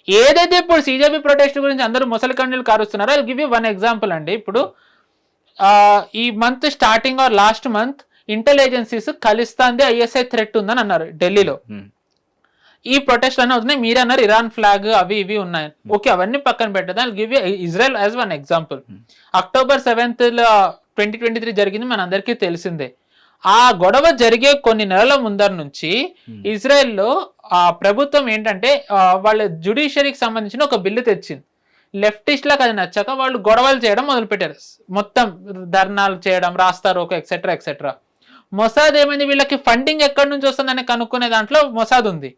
ఏదైతే ఇప్పుడు సిజేపీ ప్రొటెస్ట్ గురించి అందరూ ముసలి కన్నీళ్ళు కారుస్తున్నారో I give you one example అండి. ఇప్పుడు ఈ month starting or last month intelligences ఖలిస్తాన్ది ఐఎస్ఐ థ్రెట్ ఉందని అన్నారు ఢిల్లీలో. ఈ ప్రొటెస్ట్ అన్నీ అవుతున్నాయి. మీరే అన్నారు ఇరాన్ ఫ్లాగ్ అవి ఇవి ఉన్నాయి. ఓకే, అవన్నీ పక్కన పెట్టదా, give you Israel as one example. October 7th 2023 జరిగింది మన అందరికీ తెలిసిందే. ఆ గొడవ జరిగే కొన్ని నెలల ముందర నుంచి ఇజ్రాయెల్లో ప్రభుత్వం ఏంటంటే వాళ్ళ జ్యుడిషియరీకి సంబంధించిన ఒక బిల్లు తెచ్చింది. లెఫ్టిస్ట్లకు అది నచ్చక వాళ్ళు గొడవలు చేయడం మొదలుపెట్టారు. మొత్తం ధర్నాలు చేయడం, రాస్తారోకో ఎక్సెట్రా ఎక్సెట్రా. మొసాద్ ఏమైంది, వీళ్ళకి ఫండింగ్ ఎక్కడి నుంచి వస్తుందని కనుక్కునే దాంట్లో మొసాద్ ఉంది.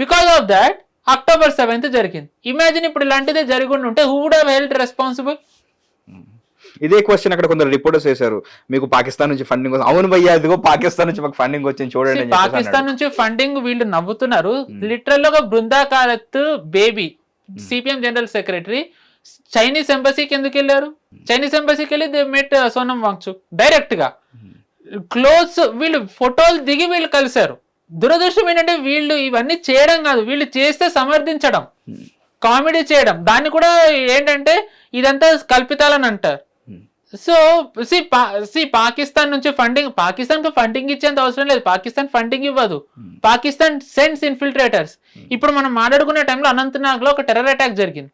Because of that October 7th జరిగింది. ఇమాజిన్ ఇప్పుడు ఇలాంటిదే జరిగి ఉంటే who would have held responsible? ఇదే క్వశ్చన్ అక్కడ కొందరు రిపోర్టర్స్ చేశారు, మీకు పాకిస్తాన్ నుంచి ఫండింగ్ వస్తుంది. అవును భయ్యా, ఇదిగో పాకిస్తాన్ నుంచి మాకు ఫండింగ్ వచ్చింది చూడండి. పాకిస్తాన్ నుంచి ఫండింగ్ వీళ్ళు నవ్వుతున్నారు. లిటరల్ గా Brinda Karat Baby CPM general secretary Chinese ఎంబసీకి ఎందుకు వెళ్ళారు? చైనీస్ ఎంబసీకి వెళ్ళి they met Sonam Wangchuk direct గా క్లోజ్. వీళ్ళు ఫోటోలు దిగి వీళ్ళు కలిశారు. దురదృష్టం ఏంటంటే వీళ్ళు ఇవన్నీ చేయడం కాదు, వీళ్ళు చేస్తే సమర్థించడం, కామెడీ చేయడం, దాన్ని కూడా ఏంటంటే ఇదంతా కల్పితాలని అంటారు. సో పాకిస్తాన్ నుంచి పాకిస్తాన్ కు ఫండింగ్ ఇచ్చేంత అవసరం లేదు. పాకిస్తాన్ ఫండింగ్ ఇవ్వదు. Pakistan sends infiltrators. ఇప్పుడు మనం మాట్లాడుకునే టైంలో అనంతనాగ్ లో ఒక టెర్రర్ అటాక్ జరిగింది.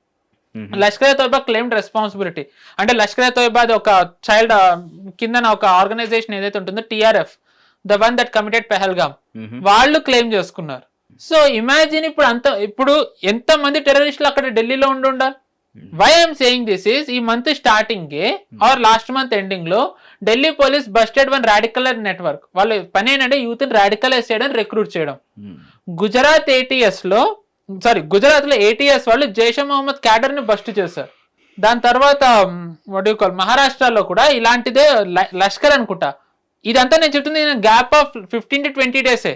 Lashkar Taiba claimed responsibility. అంటే లష్కర్ తోయిబా ఒక చైల్డ్ కింద ఒక ఆర్గనైజేషన్ ఏదైతే ఉంటుందో TRF, the one that committed Pahalgam, వాళ్ళు క్లెయిమ్ చేసుకున్నారు. సో ఇమాజిన్ ఇప్పుడు ఎంత మంది టెర్రరిస్టులు అక్కడ ఢిల్లీలో ఉండాలి. Why I'm saying this is, ఈ month starting or last month ending లో Delhi police busted one radical network. వాళ్ళ పని ఏంటంటే యూత్ ని రాడికలైజ్ చేయడం, రిక్రూట్ చేయడం. గుజరాత్ లో ఏటీఎస్ వాళ్ళు జైషే మొహమ్మద్ క్యాడర్ ని బస్ట్ చేశారు. దాని తర్వాత మహారాష్ట్రలో కూడా ఇలాంటిదే లష్కర్ అనుకుంటా. ఇదంతా నేను చెప్తుంది gap of 15 to 20 days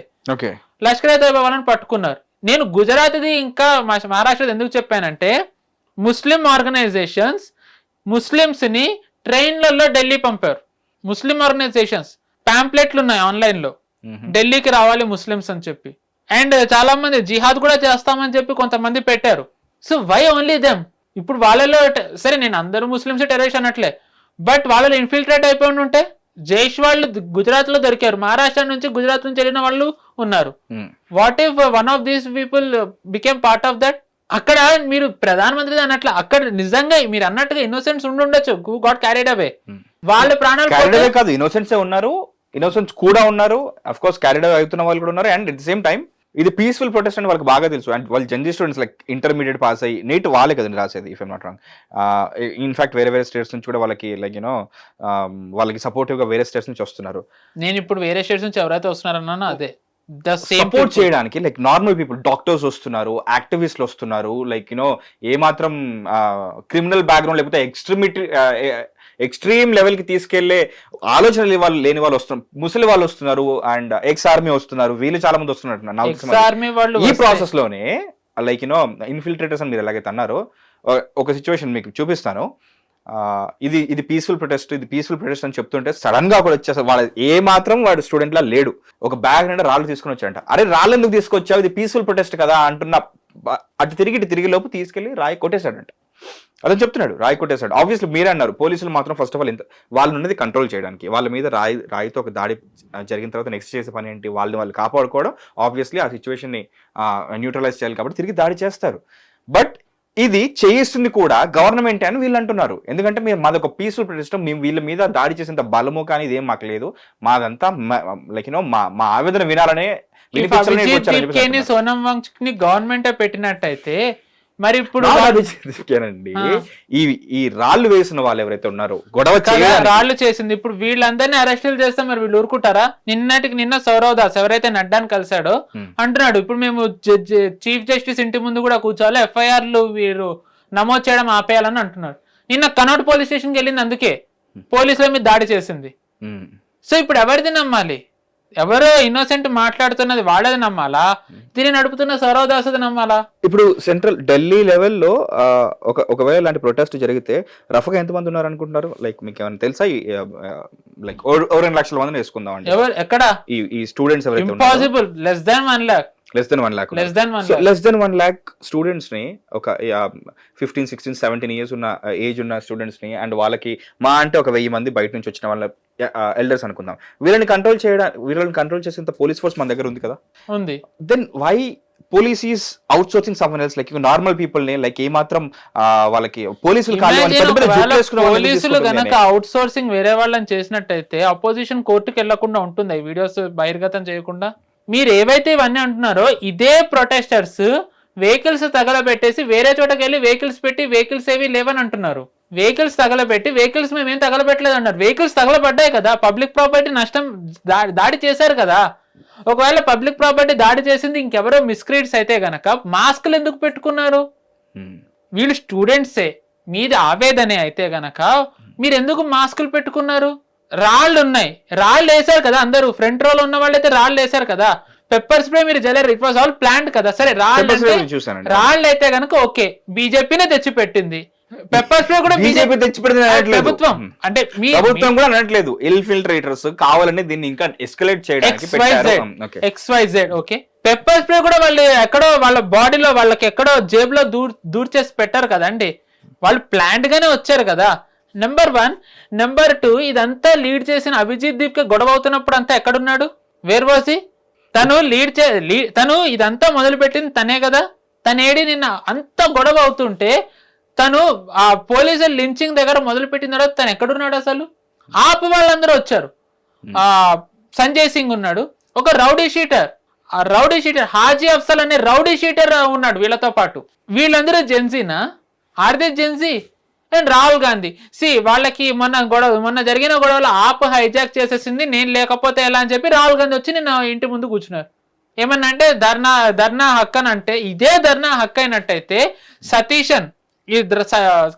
Lashkar Taiba వాళ్ళని పట్టుకున్నారు. నేను గుజరాత్ది ఇంకా మహారాష్ట్రది ఎందుకు చెప్పానంటే, ముస్లిం ఆర్గనైజేషన్స్ ముస్లిమ్స్ ని ట్రైన్లలో ఢిల్లీ పంపారు. ముస్లిం ఆర్గనైజేషన్స్ ప్యాంప్లెట్లు ఉన్నాయి ఆన్లైన్ లో, ఢిల్లీకి రావాలి ముస్లిమ్స్ అని చెప్పి. అండ్ చాలా మంది జిహాద్ కూడా చేస్తామని చెప్పి కొంతమంది పెట్టారు. So why only them? ఇప్పుడు వాళ్ళలో సరే, నేను అందరూ ముస్లిమ్స్ టెర్రరిస్ట్ అనట్లే, బట్ వాళ్ళలో ఇన్ఫిల్ట్రేట్ అయిపోయి ఉంటే జైష్ వాళ్ళు గుజరాత్ లో దొరికారు. మహారాష్ట్ర నుంచి గుజరాత్ నుంచి వెళ్ళిన వాళ్ళు ఉన్నారు. What if one of these people became part of that? అక్కడ మీరు ప్రధానమంత్రి అన్నట్లు అక్కడ నిజంగా మీరు అన్నట్టుగా ఇన్నోసెంట్స్ ఉండొచ్చు, హూ గాట్ క్యారీడ్ అవే. వాళ్ళ ప్రాణాలు కాదు, ఇన్నోసెంట్స్ ఉన్నారు, ఇన్నోసెంట్స్ కూడా ఉన్నారు, అఫ్ కోర్స్ క్యారీడ్ అవే అవుతున్న వాళ్ళు కూడా ఉన్నారు. And at the same time ఇది పీస్ఫుల్ ప్రొటెస్ట్ అని వాళ్ళకి బాగా తెలుసు. అండ్ వాళ్ళు general students like intermediate pass అయ్యి నీట్ వాళ్ళే కదండి రాసేది, if I'm not wrong. In fact వేరే స్టేట్స్ నుంచి కూడా వాళ్ళకి లైక్ వాళ్ళకి సపోర్టివ్ గా వేరే స్టేట్స్ నుంచి వస్తున్నారు. నేను ఇప్పుడు వేరే స్టేట్స్ నుంచి ఎవరైతే వస్తున్నారన్నా అదే సపోర్ట్ చేయడానికి లైక్ నార్మల్ పీపుల్, డాక్టర్స్ వస్తున్నారు, యాక్టివిస్టులు వస్తున్నారు, లైక్ ఏ మాత్రం క్రిమినల్ బ్యాక్గ్రౌండ్ లేకపోతే ఎక్స్ట్రీమ్ లెవెల్ కి తీసుకెళ్లే ఆలోచనలు వాళ్ళు లేని వాళ్ళు వస్తున్నారు, ముసలి వాళ్ళు వస్తున్నారు, అండ్ ఎక్స్ ఆర్మీ వస్తున్నారు, వీళ్ళు చాలా మంది వస్తున్నారు. ఈ ప్రాసెస్ లోనే లైక్ ఇన్ఫిల్ట్రేటర్స్ అని మీరు ఎలాగైతే అన్నారో, ఒక సిచ్యువేషన్ మీకు చూపిస్తాను. ఇది పీస్ఫుల్ ప్రొటెస్ట్ అని చెప్తుంటే సడన్ గా కూడా వచ్చేసారు. వాళ్ళ ఏ మాత్రం వాడు స్టూడెంట్ లా లేడు, ఒక బ్యాగ్ నిండా రాళ్ళు తీసుకుని వచ్చాడంట. అరే రాళ్ళు ఎందుకు తీసుకొచ్చావు, ఇది పీస్ఫుల్ ప్రొటెస్ట్ కదా అంటున్న అటు తిరిగి లోపు తీసుకెళ్లి రాయి కొట్టేశాడంట. అదని చెప్తున్నాడు, రాయి కొట్టేశాడు. ఆబ్వియస్లీ మీరే అన్నారు, పోలీసులు మాత్రం ఫస్ట్ ఆఫ్ ఆల్ వాళ్ళు ఉన్నది కంట్రోల్ చేయడానికి, వాళ్ళ మీద రాయితో ఒక దాడి జరిగిన తర్వాత నెక్స్ట్ చేసే పని ఏంటి, వాళ్ళు కాపాడుకోవడం. ఆబ్వియస్లీ ఆ సిచ్యువేషన్ ని న్యూట్రలైజ్ చేయాలి కాబట్టి తిరిగి దాడి చేస్తారు. బట్ ఇది చేయిస్తుంది కూడా గవర్నమెంట్ అని వీళ్ళు అంటున్నారు. ఎందుకంటే మాది ఒక పీస్ఫుల్ ప్రొటెస్ట్, మేము వీళ్ళ మీద దాడి చేసేంత బలము కానీ ఇదేం మాకు లేదు, మాదంతా లైక్ మా ఆవేదన వినాలనే. సోనం వాంగ్చుక్ ని గవర్నమెంట్ పెట్టినట్టయితే మరి ఇప్పుడు ఈ రాళ్ళు వేసిన వాళ్ళు ఎవరైతే ఉన్నారో గొడవ రాళ్ళు చేసింది, ఇప్పుడు వీళ్ళందరినీ అరెస్టులు చేస్తే మరి వీళ్ళు ఊరుకుంటారా? నిన్న సౌరవ్ దాస్ ఎవరైతే నడ్డాని కలిశాడో అంటున్నాడు, ఇప్పుడు మేము చీఫ్ జస్టిస్ ఇంటి ముందు కూడా కూర్చోవాలి, ఎఫ్ఐఆర్లు వీరు నమోదు చేయడం ఆపేయాలని అంటున్నాడు. నిన్న కనౌట్ పోలీస్ స్టేషన్కి వెళ్ళింది, అందుకే పోలీసుల మీద దాడి చేసింది. సో ఇప్పుడు ఎవరిది నమ్మాలి? ఎవరో ఇన్నోసెంట్ మాట్లాడుతున్నది వాళ్ళది నమ్మాలా, దీన్ని నడుపుతున్న సౌరవ్ దాస్ నమ్మాలా? ఇప్పుడు సెంట్రల్ ఢిల్లీ లెవెల్లో ఒకవేళ ఇలాంటి ప్రొటెస్ట్ జరిగితే రఫ్గా ఎంతమంది ఉన్నారు అనుకుంటున్నారు? లైక్ మీకు ఏమైనా తెలుసా? లైక్ 2 లక్షల మందిని వేసుకుందాం అండి. ఎవరు ఎక్కడ ఈ స్టూడెంట్స్ ఎవరైతే impossible, less than 1 lakh. Less than 1 lakh. Less than 1 lakh students ని, ఒక 15, 16, 17 ఇయర్స్ ఉన్న ఏజ్ ఉన్న స్టూడెంట్స్ ని, అండ్ వాళ్ళకి మా అంటే ఒక 1000 మంది బయట నుంచి వచ్చిన వాళ్ళ ఎల్డర్స్ అనుకుందాం, వీళ్ళని కంట్రోల్ చేసేంత పోలీస్ ఫోర్స్ మన దగ్గర ఉంది కదా, ఉంది. Then why police is outsourcing someone else? Like normal people ని, లైక్ ఏ మాత్రం వాళ్ళకి పోలీసులు పోలీసులు గనక అవుట్ సోర్సింగ్ వేరే వాళ్ళని చేసినట్టయితే అపోజిషన్ కోర్టుకి వెళ్లకుండా ఉంటుంది, ఈ వీడియోస్ బహిర్గతం చేయకుండా. మీరు ఏవైతే ఇవన్నీ అంటున్నారో, ఇదే ప్రొటెస్టర్స్ వెహికల్స్ తగలబెట్టేసి వేరే చోటకి వెళ్ళి వెహికల్స్ పెట్టి వెహికల్స్ ఏవి లేవని అంటున్నారు. వెహికల్స్ తగలబెట్టి వెహికల్స్ మేమేం తగలబెట్టలేదు అన్నారు. వెహికల్స్ తగలబడ్డాయి కదా, పబ్లిక్ ప్రాపర్టీ నష్టం, దాడి చేశారు కదా. ఒకవేళ పబ్లిక్ ప్రాపర్టీ దాడి చేసింది ఇంకెవరో మిస్క్రీడ్స్ అయితే గనక మాస్కులు ఎందుకు పెట్టుకున్నారు? వీళ్ళు స్టూడెంట్సే, మీది ఆవేదనే అయితే గనక మీరు ఎందుకు మాస్కులు పెట్టుకున్నారు? రాళ్ళు ఉన్నాయి, రాళ్ళు వేసారు కదా అందరూ, ఫ్రంట్ రోలో ఉన్న వాళ్ళు అయితే రాళ్ళు వేసారు కదా. పెప్పర్ స్ప్రే మీరు జల్లరు, ఇట్ వాజ్ ఆల్ ప్లాంట్ కదా. సరే రాళ్ళు అయితే గనక ఓకే, బీజేపీనే తెచ్చి పెట్టింది. పెప్పర్ స్ప్రే కూడా బీజేపీ తెచ్చిపెట్టింది, ప్రభుత్వం అంటే ప్రభుత్వం కూడా అనట్లేదు. ఇన్ఫిల్ట్రేటర్స్ కావాలని దీన్ని ఇంకా ఎస్కలేట్ చేయడానికి XYZ. ఓకే, పెప్పర్ స్ప్రే కూడా వాళ్ళు ఎక్కడో వాళ్ళ బాడీలో వాళ్ళకి ఎక్కడో జేబులో దూర్ చేసి పెట్టారు కదండి, వాళ్ళు ప్లాంట్ గానే వచ్చారు కదా. నెంబర్ 1. నెంబర్ 2, ఇదంతా లీడ్ చేసిన అభిజిత్ దీప్ కి గొడవ అవుతున్నప్పుడు అంతా ఎక్కడున్నాడు? వేర్ వాజ్ హి? తను ఇదంతా మొదలు పెట్టింది తనే కదా. తనేడి నిన్న అంత గొడవ అవుతుంటే తను ఆ పోలీసులు లించింగ్ దగ్గర మొదలు పెట్టిన తర్వాత తను ఎక్కడున్నాడు అసలు? ఆపు వాళ్ళందరూ వచ్చారు. సంజయ్ సింగ్ ఉన్నాడు, ఒక రౌడీ షీటర్, ఆ రౌడీ షీటర్ హాజీ అఫ్సల్ అనే రౌడీ షీటర్ ఉన్నాడు వీళ్ళతో పాటు. వీళ్ళందరూ జెన్సీనా? Are they Gen Z? And Rahul Gandhi వాళ్ళకి మొన్న జరిగిన గొడవలో ఆప్ హైజాక్ చేసేసింది, నేను లేకపోతే ఎలా అని చెప్పి రాహుల్ గాంధీ వచ్చి నిన్న ఇంటి ముందు కూర్చున్నారు. ఏమన్నా అంటే ధర్నా హక్కు అని అంటే, ఇదే ధర్నా హక్కు అయినట్టయితే సతీశన్, ఈ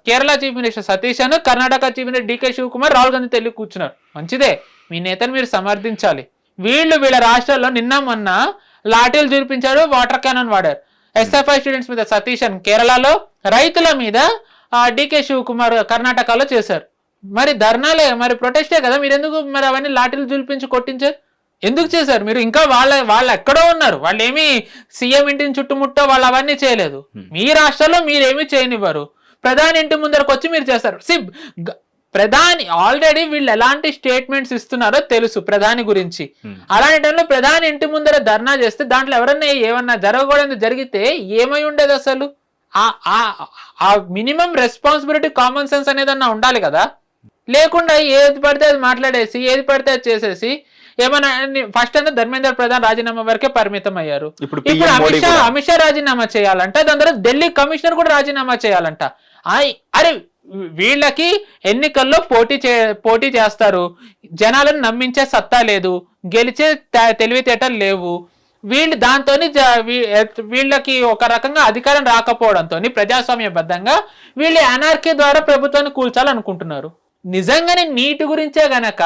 Kerala chief minister Satheesan, Karnataka chief minister DK Shivakumar Rahul Gandhi తెలియ కూర్చున్నారు. మంచిదే, మీ నేతను మీరు సమర్థించాలి. వీళ్ళ రాష్ట్రాల్లో నిన్న మొన్న లాఠీలు చూపించారు, వాటర్ క్యానన్ వాడారు. SFI స్టూడెంట్స్ మీద సతీశన్ కేరళలో, రైతుల మీద DK శివకుమార్ కర్ణాటకలో చేశారు. మరి ధర్నాలే, మరి ప్రొటెస్టే కదా, మీరు ఎందుకు మరి అవన్నీ లాఠీలు చూపించి కొట్టించారు? ఎందుకు చేశారు మీరు? ఇంకా వాళ్ళు ఎక్కడో ఉన్నారు, వాళ్ళు ఏమి సీఎం ఇంటిని చుట్టుముట్టో వాళ్ళు అవన్నీ చేయలేదు. మీ రాష్ట్రంలో మీరేమి చేయనివ్వరు, ప్రధాని ఇంటి ముందరకు వచ్చి మీరు చేస్తారు. ప్రధాని ఆల్రెడీ వీళ్ళు ఎలాంటి స్టేట్మెంట్స్ ఇస్తున్నారో తెలుసు ప్రధాని గురించి. అలాంటి టైంలో ప్రధాని ఇంటి ముందర ధర్నా చేస్తే దాంట్లో ఎవరన్నా ఏమన్నా జరగకూడదు జరిగితే ఏమై ఉండేది అసలు? ఆ మినిమం రెస్పాన్సిబిలిటీ, కామన్ సెన్స్ అనేదన్నా ఉండాలి కదా. లేకుండా ఏది పడితే అది మాట్లాడేసి, ఏది పడితే అది చేసేసి, ఏమన్నా ఫస్ట్ అంతా ధర్మేంద్ర ప్రధాన్ రాజీనామా వరకే పరిమితం అయ్యారు. ఇప్పుడు అమిత్ షా రాజీనామా చేయాలంట, దాని తర్వాత ఢిల్లీ కమిషనర్ కూడా రాజీనామా చేయాలంట. అరే వీళ్ళకి ఎన్నికల్లో పోటీ చేస్తారు, జనాలను నమ్మించే సత్తా లేదు, గెలిచే తెలివితేటలు లేవు. వీళ్ళు దాంతో వీళ్ళకి ఒక రకంగా అధికారం రాకపోవడంతో ప్రజాస్వామ్యబద్ధంగా వీళ్ళు అనార్కీ ద్వారా ప్రభుత్వాన్ని కూల్చాలనుకుంటున్నారు. నిజంగానే నీటి గురించే గనక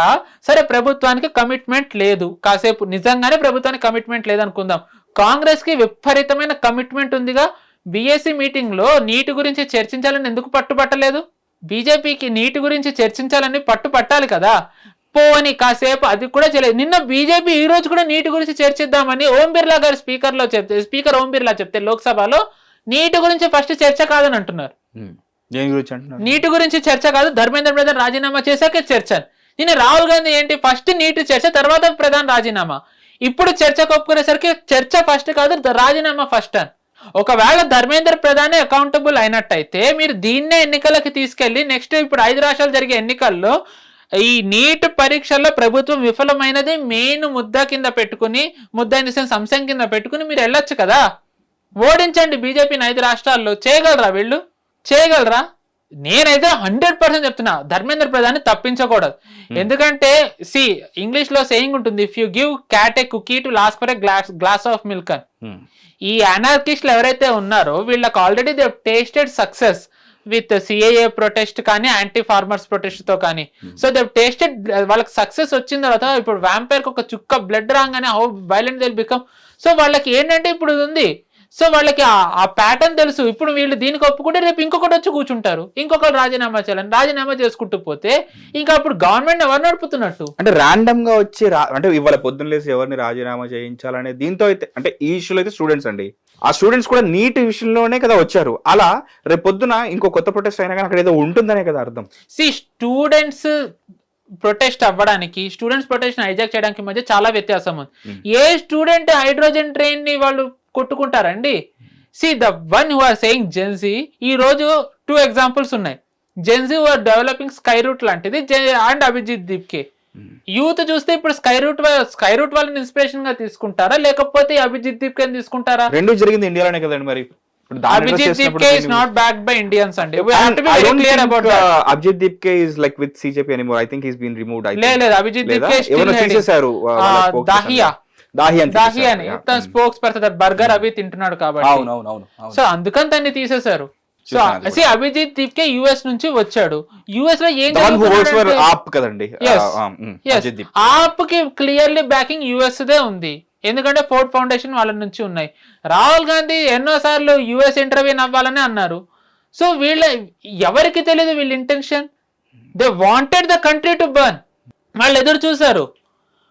సరే, ప్రభుత్వానికి కమిట్మెంట్ లేదు, కాసేపు నిజంగానే ప్రభుత్వానికి కమిట్మెంట్ లేదనుకుందాం. కాంగ్రెస్ కి విపరీతమైన కమిట్మెంట్ ఉందిగా. BSc మీటింగ్ లో నీటి గురించి చర్చించాలని ఎందుకు పట్టుబట్టలేదు? బీజేపీకి నీటి గురించి చర్చించాలని పట్టుపట్టాలి కదా. పోని కాసేపు అది కూడా చేయలేదు. నిన్న బీజేపీ ఈ రోజు కూడా నీటి గురించి చర్చిద్దామని ఓం బిర్లా గారు స్పీకర్ ఓం బిర్లా చెప్తే లోక్సభలో నీటి గురించి ఫస్ట్ చర్చ కాదని అంటున్నారు. నీటి గురించి చర్చ కాదు, ధర్మేంద్ర ప్రధాన్ రాజీనామా చేశాకే చర్చ. నిన్న రాహుల్ గాంధీ ఏంటి, ఫస్ట్ నీటి చర్చ తర్వాత ప్రధాన్ రాజీనామా. ఇప్పుడు చర్చకు ఒప్పుకునేసరికి చర్చ ఫస్ట్ కాదు, రాజీనామా ఫస్ట్ అని. ఒకవేళ ధర్మేంద్ర ప్రధానే అకౌంటబుల్ అయినట్టయితే మీరు దీన్నే ఎన్నికలకి తీసుకెళ్లి నెక్స్ట్ ఇప్పుడు 5 రాష్ట్రాలు జరిగే ఎన్నికల్లో ఈ నీట్ పరీక్షల్లో ప్రభుత్వం విఫలమైనది మెయిన్ ముద్ద కింద పెట్టుకుని, ముద్ద ఇన్ ది సెన్స్ అంశం కింద పెట్టుకుని మీరు వెళ్ళొచ్చు కదా. ఓడించండి బీజేపీని 5 రాష్ట్రాల్లో. చేయగలరా వీళ్ళు? చేయగలరా? నేనైతే 100% చెప్తున్నా, ధర్మేంద్ర ప్రధాన్ తప్పించకూడదు. ఎందుకంటే ఇంగ్లీష్ లో సేయింగ్ ఉంటుంది, if you give cat a cookie to last for a glass of milk అని. ఈ అనార్కిస్టులు ఎవరైతే ఉన్నారో వీళ్ళకి already they tasted success with CAA protest కానీ, యాంటీ ఫార్మర్స్ ప్రొటెస్ట్ తో కానీ. సో దే టేస్టెడ్, వాళ్ళకి సక్సెస్ వచ్చిన తర్వాత ఇప్పుడు వ్యాంపైర్ కి ఒక చుక్క బ్లడ్ రాగానే how violent they become. So వాళ్ళకి ఏంటంటే ఇప్పుడు ఉంది, సో వాళ్ళకి ఆ ప్యాటర్న్ తెలుసు. ఇప్పుడు వీళ్ళు దీనికి ఒప్పుకుంటే రేపు ఇంకొకటి వచ్చి కూర్చుంటారు, ఇంకొకరు రాజీనామా చేయాలని రాజీనామా చేసుకుంటూ పోతే ఇంకా అప్పుడు గవర్నమెంట్ ఎవరు నడుపుతున్నట్టు? అంటే ర్యాండమ్ గా వచ్చి అంటే ఇవాళ పొద్దున్న లేసి ఎవరిని రాజీనామా చేయించాలనే దీంతో అయితే, అంటే ఈ ఇష్యూలో అయితే స్టూడెంట్స్ అండి, ఆ స్టూడెంట్స్ కూడా నీట్ విషయంలోనే కదా వచ్చారు. అలా రేపు పొద్దున ఇంకో కొత్త ప్రొటెస్ట్ అయినా కానీ అక్కడ ఏదో ఉంటుందనే కదా అర్థం. స్టూడెంట్స్ ప్రొటెస్ట్ అవ్వడానికి, స్టూడెంట్స్ ప్రొటెస్ట్ హైజాక్ చేయడానికి మధ్య చాలా వ్యత్యాసం ఉంది. ఏ స్టూడెంట్ హైడ్రోజన్ ట్రైన్ ని వాళ్ళు కొట్టుకుంటారండి? The one who are saying Gen Z, ఈ రోజు 2 ఎగ్జాంపుల్స్ ఉన్నాయి. Gen Z who are developing Skyroot లాంటిది అండ్ అభిజిత్ దీప్కే. యూత్ చూస్తే ఇప్పుడు స్కై రూట్ వాళ్ళని ఇన్స్పిరేషన్ గా తీసుకుంటారా, లేకపోతే అభిజిత్ దీప్కే తీసుకుంటారా? రెండు జరిగింది ఇండియాలోనే కదండి. మరి Abhijit Deepke is not backed by Indians and we have to be very clear about that. Abhijit Deepke is like with CJP anymore. I think he's been removed. లేదు Abhijit Deepke is still తీసేశారు. దాహియా అని తన spokes person burger అవి తింటున్నాడు కాబట్టి. So అందుకని దాన్ని తీసేశారు. సో అభిజిత్ దీప్కే యుఎస్ నుంచి వచ్చాడు. యుఎస్ లో ఏం ఆప్ కి క్లియర్లీ బ్యాకింగ్ యుఎస్ దే ఉంది, ఎందుకంటే ఫోర్డ్ ఫౌండేషన్ వాళ్ళ నుంచి ఉన్నాయి. రాహుల్ గాంధీ ఎన్నోసార్లు యుఎస్ ఇంటర్వ్యూన్ అవ్వాలని అన్నారు. సో ఎవరికి తెలియదు వీళ్ళ intention. They wanted the country to burn. వాళ్ళు ఎదురు చూసారు.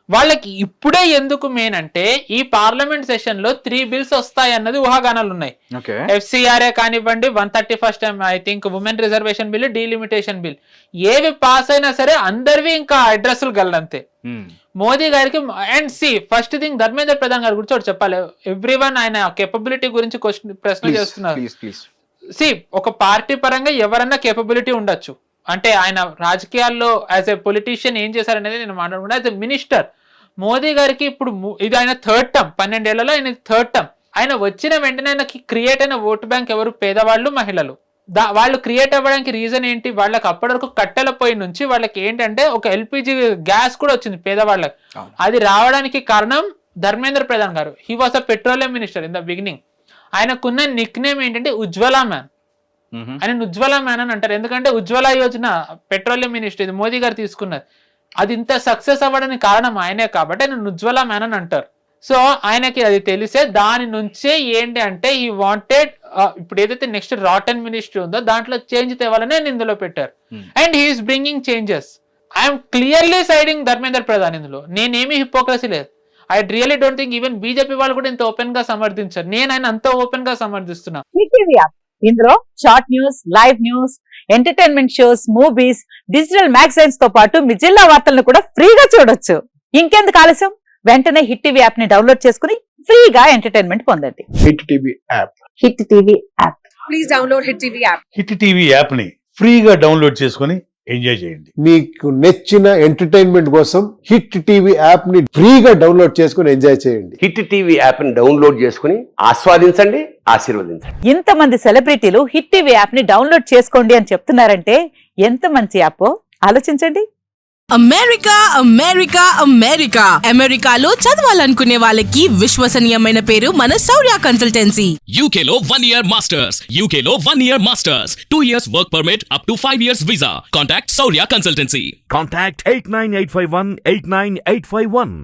వాళ్ళకి ఇప్పుడే ఎందుకు మెయిన్ అంటే ఈ పార్లమెంట్ సెషన్ లో 3 బిల్స్ వస్తాయి అన్నది ఊహాగానాలు ఉన్నాయి. FCRA కానివ్వండి, 131st I think women reservation bill, delimitation bill, ఏవి పాస్ అయినా సరే అందరివి ఇంకా అడ్రస్లు గల్లంతే. మోదీ గారికి and first thing Dharmendra Pradhan గారి గురించి ఒకటి చెప్పాలి. ఎవ్రీవన్ ఆయన కేపబిలిటీ గురించి ప్రశ్న చేస్తున్నారు. ఒక పార్టీ పరంగా ఎవరన్నా కేపబిలిటీ ఉండొచ్చు, అంటే ఆయన రాజకీయాల్లో యాజ్ ఎ పొలిటీషియన్ ఏం చేశారనేది నేను మాట్లాడుకుంటా. యాజ్ ఎ మినిస్టర్ మోదీ గారికి ఇప్పుడు ఇది ఆయన 3rd టర్మ్, 12 ఏళ్లలో ఆయన 3rd టర్మ్. ఆయన వచ్చిన వెంటనే ఆయనకి క్రియేట్ అయిన ఓటు బ్యాంక్ ఎవరు? పేదవాళ్ళు, మహిళలు. వాళ్ళు క్రియేట్ అవ్వడానికి రీజన్ ఏంటి? వాళ్ళకి అప్పటి వరకు కట్టెల పొయ్యి నుంచి వాళ్ళకి ఏంటంటే ఒక ఎల్పిజి గ్యాస్ కూడా వచ్చింది పేదవాళ్ళకి. అది రావడానికి కారణం ధర్మేంద్ర ప్రధాన్ గారు. He was a petroleum minister in the beginning. ఆయనకున్న నిక్ నేమ్ ఏంటంటే ఉజ్వలా మ్యాన్. ఆయన ఉజ్వలా మ్యాన్ అని అంటారు, ఎందుకంటే ఉజ్వల యోజన పెట్రోలియం మినిస్టర్ ఇది మోదీ గారు తీసుకున్నది. అది ఇంత సక్సెస్ అవ్వడానికి కారణం ఆయనే కాబట్టి ఆయన ఉజ్వలా మ్యాన్ అని అంటారు. సో ఆయనకి అది తెలిసే దాని నుంచే ఏంటి అంటే ఈ వాంటెడ్ ఇప్పుడు ఏదైతే నెక్స్ట్ రాటన్ మినిస్ట్రీ ఉందో దాంట్లో చేంజ్ తేవాలని ఇందులో పెట్టారు. And he's bringing changes. I'm clearly siding Dharmendra Pradhan. ఇందులో నేనేమి హిపోక్రసీ లేదు. I really don't think even BJP వాళ్ళు కూడా ఇంత ఓపెన్ గా సమర్థించారు. నేను ఆయన అంత ఓపెన్ గా సమర్థిస్తున్నా. ఇందులో short news, live news, entertainment shows, movies, digital magazines తో పాటు మీ జిల్లా వార్తలను కూడా ఫ్రీగా చూడొచ్చు. ఇంకెందుకు ఆలస్యం, వెంటనే హిట్ టీవీ యాప్ ని డౌన్లోడ్ చేసుకుని ఫ్రీగా ఎంటర్టైన్మెంట్ పొందండి. Hit TV app. Hit TV app. Please download hit TV app. Hit TV app ని ఫ్రీగా డౌన్లోడ్ చేసుకుని ఎంజాయ్ చేయండి. మీకు నచ్చిన ఎంటర్టైన్మెంట్ కోసం హిట్ టీవీ యాప్ ని ఫ్రీగా డౌన్లోడ్ చేసుకుని ఎంజాయ్ చేయండి. హిట్ టీవీ యాప్ ని డౌన్లోడ్ చేసుకుని ఆస్వాదించండి, ఆశీర్వదించండి. ఇంతమంది సెలబ్రిటీలు హిట్ టీవీ యాప్ ని డౌన్లోడ్ చేసుకోండి అని చెప్తున్నారంటే ఎంత మంచి యాప్ ఆలోచించండి. అమెరికా అమెరికా అమెరికా అమెరికాలో చదవాలనుకునే వాళ్ళకి విశ్వసనీయమైన పేరు మన శౌర్య కన్సల్టెన్సీ. UK లో 1 year masters. UK లో 1 year masters. 2 years work permit up to 5 years visa. Contact Saurya Consultancy. Contact 89851 89851.